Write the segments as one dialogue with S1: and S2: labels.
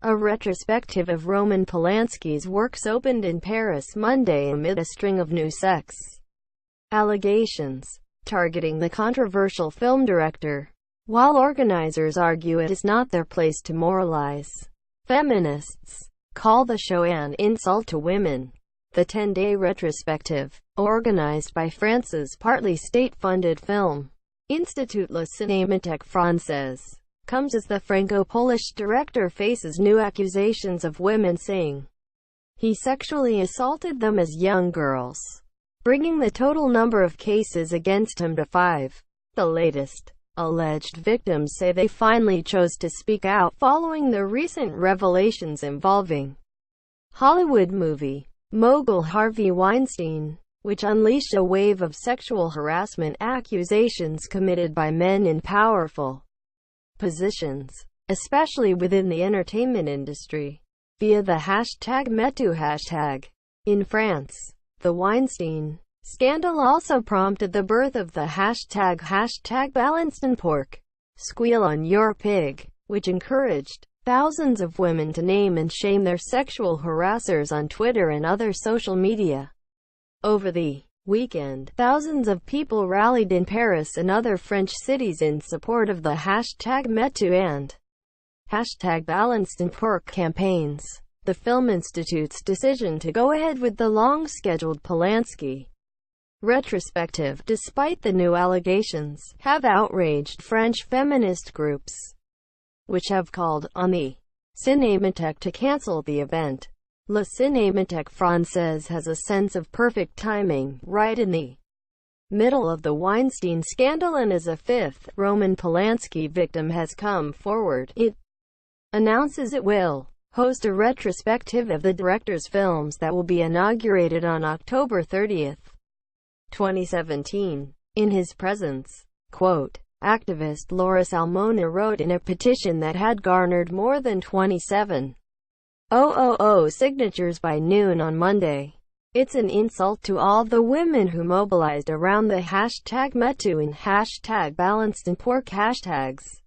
S1: A retrospective of Roman Polanski's works opened in Paris Monday amid a string of new sex allegations targeting the controversial film director. While organizers argue it is not their place to moralize, feminists call the show an insult to women. The 10-day retrospective, organized by France's partly state-funded film Institut La Cinémathèque Française, comes as the Franco-Polish director faces new accusations of women saying he sexually assaulted them as young girls, bringing the total number of cases against him to 5. The latest alleged victims say they finally chose to speak out following the recent revelations involving Hollywood movie mogul Harvey Weinstein, which unleashed a wave of sexual harassment accusations committed by men in powerful positions, especially within the entertainment industry, via the #MeToo hashtag. In France, the Weinstein scandal also prompted the birth of the #BalanceDonPorc, Squeal on Your Pig, which encouraged thousands of women to name and shame their sexual harassers on Twitter and other social media. Over the weekend, thousands of people rallied in Paris and other French cities in support of the #MeToo and #BalanceDonPorc campaigns. The Film Institute's decision to go ahead with the long-scheduled Polanski retrospective, despite the new allegations, have outraged French feminist groups, which have called on the Cinémathèque to cancel the event. La Cinémathèque Française has a sense of perfect timing, right in the middle of the Weinstein scandal, and as a fifth Roman Polanski victim has come forward, it announces it will host a retrospective of the director's films that will be inaugurated on October 30, 2017. In his presence, quote, activist Laura Salmona wrote in a petition that had garnered more than 27,000 signatures by noon on Monday. It's an insult to all the women who mobilized around the #MeToo and #BalanceDonPorc hashtags,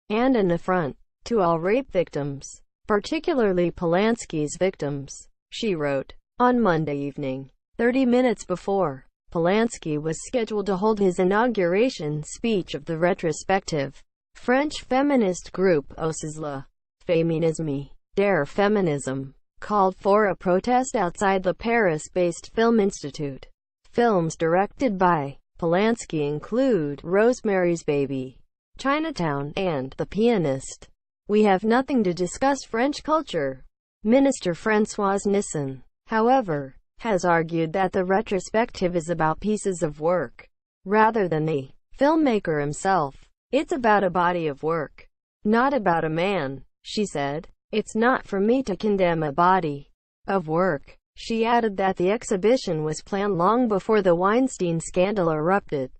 S1: and an affront to all rape victims, particularly Polanski's victims, she wrote. On Monday evening, 30 minutes before Polanski was scheduled to hold his inauguration speech of the retrospective, French feminist group Oses la Féminisme, Dare Feminism, called for a protest outside the Paris-based Film Institute. Films directed by Polanski include Rosemary's Baby, Chinatown, and The Pianist. We have nothing to discuss French culture. Minister François Nissan, however, has argued that the retrospective is about pieces of work, rather than the filmmaker himself. It's about a body of work, not about a man, she said. It's not for me to condemn a body of work. She added that the exhibition was planned long before the Weinstein scandal erupted,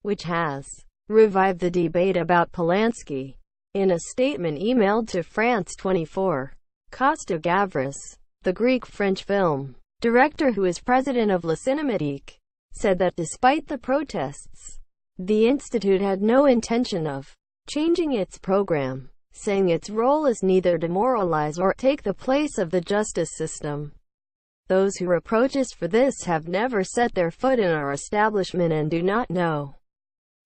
S1: which has revived the debate about Polanski. In a statement emailed to France 24, Costa Gavras, the Greek-French film director who is president of La Cinémathèque, said that despite the protests, the Institute had no intention of changing its program, saying its role is neither to moralize or take the place of the justice system. Those who reproach us for this have never set their foot in our establishment and do not know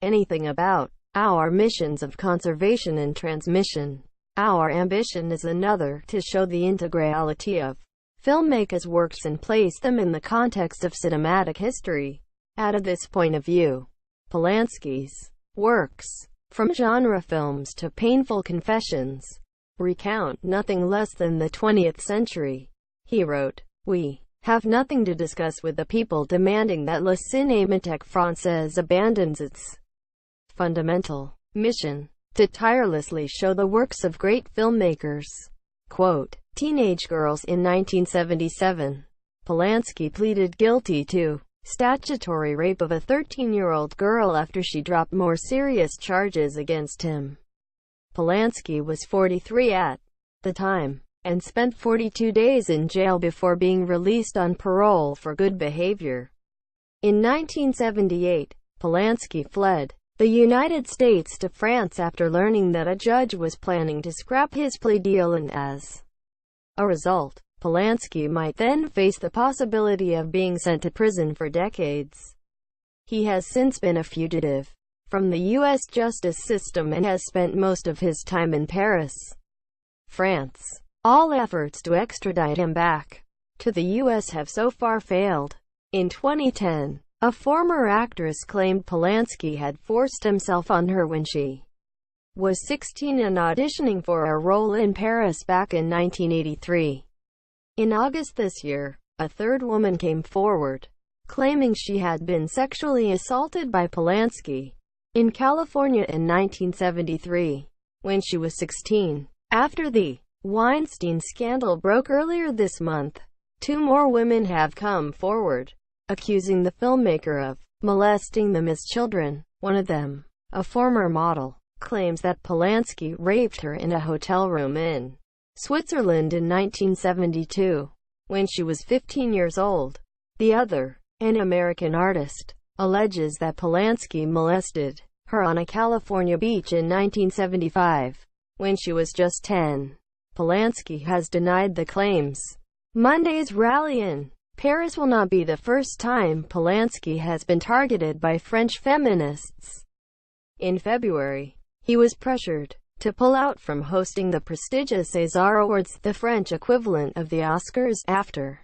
S1: anything about our missions of conservation and transmission. Our ambition is another, to show the integrality of filmmakers' works and place them in the context of cinematic history. Out of this point of view, Polanski's works, from genre films to painful confessions, recount nothing less than the 20th century. He wrote, "We have nothing to discuss with the people demanding that La Cinémathèque Française abandons its fundamental mission to tirelessly show the works of great filmmakers." Quote, Teenage Girls. In 1977, Polanski pleaded guilty to statutory rape of a 13-year-old girl after she dropped more serious charges against him. Polanski was 43 at the time, and spent 42 days in jail before being released on parole for good behavior. In 1978, Polanski fled the United States to France after learning that a judge was planning to scrap his plea deal, and as a result, Polanski might then face the possibility of being sent to prison for decades. He has since been a fugitive from the U.S. justice system and has spent most of his time in Paris, France. All efforts to extradite him back to the U.S. have so far failed. In 2010, a former actress claimed Polanski had forced himself on her when she was 16 and auditioning for a role in Paris back in 1983. In August this year, a third woman came forward, claiming she had been sexually assaulted by Polanski in California in 1973, when she was 16. After the Weinstein scandal broke earlier this month, 2 more women have come forward, accusing the filmmaker of molesting them as children. One of them, a former model, claims that Polanski raped her in a hotel room in Switzerland in 1972, when she was 15 years old. The other, an American artist, alleges that Polanski molested her on a California beach in 1975, when she was just 10. Polanski has denied the claims. Monday's rally in Paris will not be the first time Polanski has been targeted by French feminists. In February, he was pressured to pull out from hosting the prestigious César Awards, the French equivalent of the Oscars, after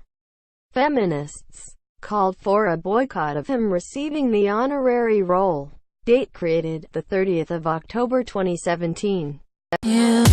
S1: feminists called for a boycott of him receiving the honorary role. Date created, the 30th of October 2017. Yeah.